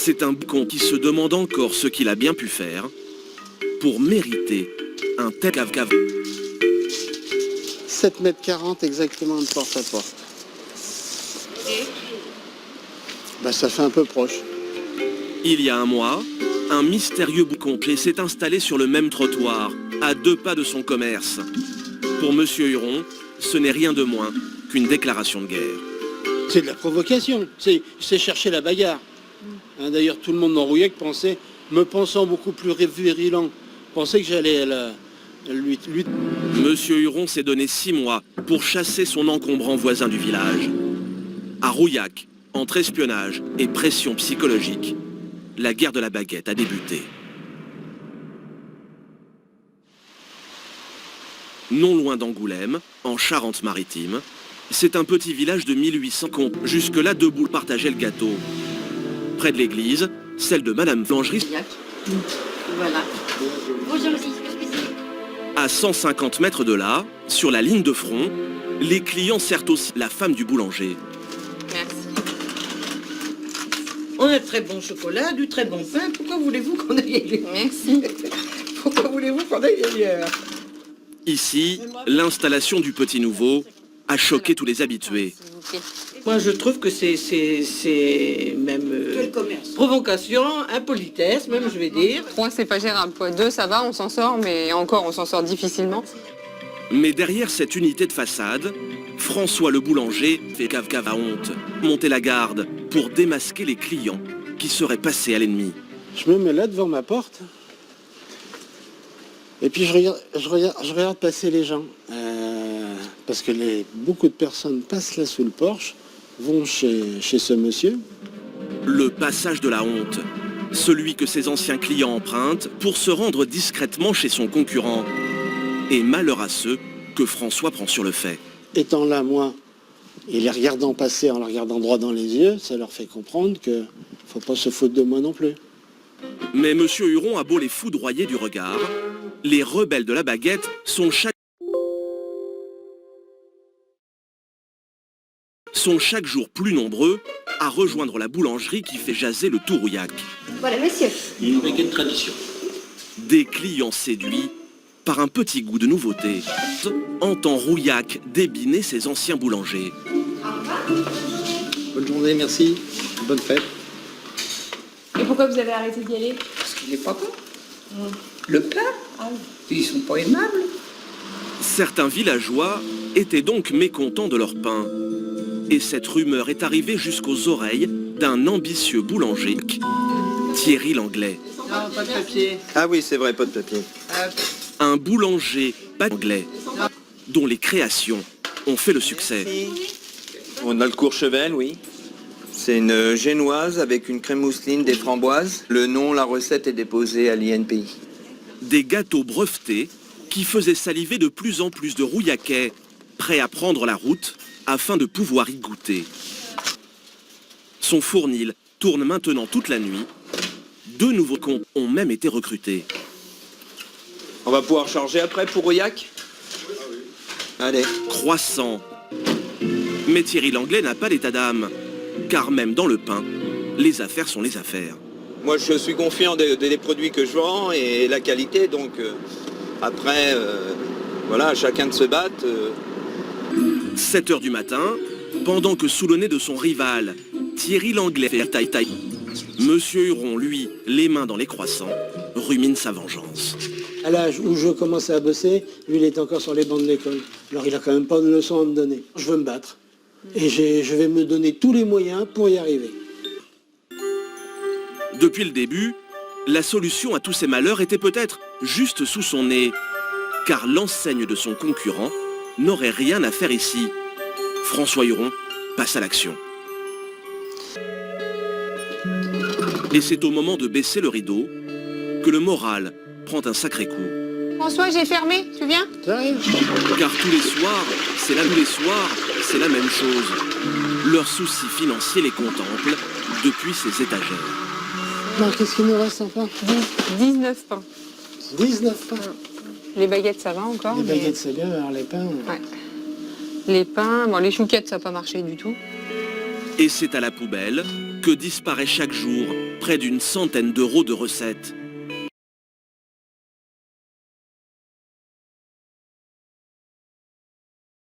C'est un boucan qui se demande encore ce qu'il a bien pu faire pour mériter un tel cave-cave. 7,40 m exactement de porte à porte. Ça fait un peu proche. Il y a un mois, un mystérieux boucan s'est installé sur le même trottoir, à 2 pas de son commerce. Pour Monsieur Huron, ce n'est rien de moins qu'une déclaration de guerre. C'est de la provocation, c'est chercher la bagarre. D'ailleurs, tout le monde dans Rouillac pensait, me pensant beaucoup plus virulent, pensait que j'allais lui... Monsieur Huron s'est donné 6 mois pour chasser son encombrant voisin du village. À Rouillac, entre espionnage et pression psychologique, la guerre de la baguette a débuté. Non loin d'Angoulême, en Charente-Maritime, c'est un petit village de 1800 qu'on jusque-là 2 boules partageaient le gâteau. Près de l'église, celle de Madame Blangerie. Voilà. Bonjour aussi. À 150 mètres de là, sur la ligne de front, les clients servent aussi la femme du boulanger. Merci. On a de très bon chocolat, du très bon pain. Pourquoi voulez-vous qu'on aille ailleurs? Merci. Pourquoi voulez-vous qu'on aille ailleurs? Ici, l'installation du petit nouveau a choqué tous les habitués. Moi, je trouve que c'est même provocation, impolitesse, même, je vais dire. 3, c'est pas gérable, quoi. 2, ça va, on s'en sort, mais encore, on s'en sort difficilement. Mais derrière cette unité de façade, François le boulanger fait cave-cave à honte, monter la garde pour démasquer les clients qui seraient passés à l'ennemi. Je me mets là devant ma porte, et puis je regarde passer les gens. Parce que beaucoup de personnes passent là sous le porche, vont chez ce monsieur. Le passage de la honte, celui que ses anciens clients empruntent pour se rendre discrètement chez son concurrent. Et malheur à ceux que François prend sur le fait. Étant là, moi, et les regardant passer en les regardant droit dans les yeux, ça leur fait comprendre qu'il ne faut pas se foutre de moi non plus. Mais Monsieur Huron a beau les foudroyer du regard, les rebelles de la baguette sont chaque jour plus nombreux à rejoindre la boulangerie qui fait jaser le tout Rouillac. Voilà, monsieur. Une baguette tradition. Des clients séduits par un petit goût de nouveauté entend Rouillac débiner ses anciens boulangers. Bonne journée, merci. Bonne fête. Et pourquoi vous avez arrêté d'y aller? Parce qu'il n'est pas bon. Le pain, ils sont pas aimables. Certains villageois étaient donc mécontents de leur pain. Et cette rumeur est arrivée jusqu'aux oreilles d'un ambitieux boulanger, Thierry Langlais. Non, pas de papier. Ah oui, c'est vrai, pas de papier. Un boulanger pas anglais, dont les créations ont fait le succès. On a le Courchevel, oui. C'est une génoise avec une crème mousseline, des framboises. Le nom, la recette est déposée à l'INPI. Des gâteaux brevetés qui faisaient saliver de plus en plus de Rouillacais, prêts à prendre la route afin de pouvoir y goûter. Son fournil tourne maintenant toute la nuit. 2 nouveaux cons ont même été recrutés. On va pouvoir charger après pour Rouillac? Allez. Croissant. Mais Thierry Langlais n'a pas l'état d'âme, car même dans le pain, les affaires sont les affaires. Moi, je suis confiant des produits que je vends et la qualité, donc après, voilà, chacun de se battre. 7 h du matin, pendant que sous le nez de son rival, Thierry Langlais fait taille-taille. Monsieur Huron, lui, les mains dans les croissants, rumine sa vengeance. À l'âge où je commençais à bosser, lui, il était encore sur les bancs de l'école. Alors, il n'a quand même pas de leçon à me donner. Je veux me battre. Et je vais me donner tous les moyens pour y arriver. Depuis le début, la solution à tous ces malheurs était peut-être juste sous son nez, car l'enseigne de son concurrent n'aurait rien à faire ici. François Huron passe à l'action. Et c'est au moment de baisser le rideau que le moral prend un sacré coup. François, j'ai fermé, tu viens? J'arrive. Car tous les soirs, c'est la même chose. Leurs soucis financiers les contemplent depuis ces étagères. Non, qu'est-ce qu'il nous reste enfin? 19 pains. 19 pains. Les baguettes, ça va encore. Les mais- baguettes, c'est bien, alors les pains... Ouais. Les pains, bon, les chouquettes, ça n'a pas marché du tout. Et c'est à la poubelle que disparaît chaque jour près d'une centaine d'euros de recettes.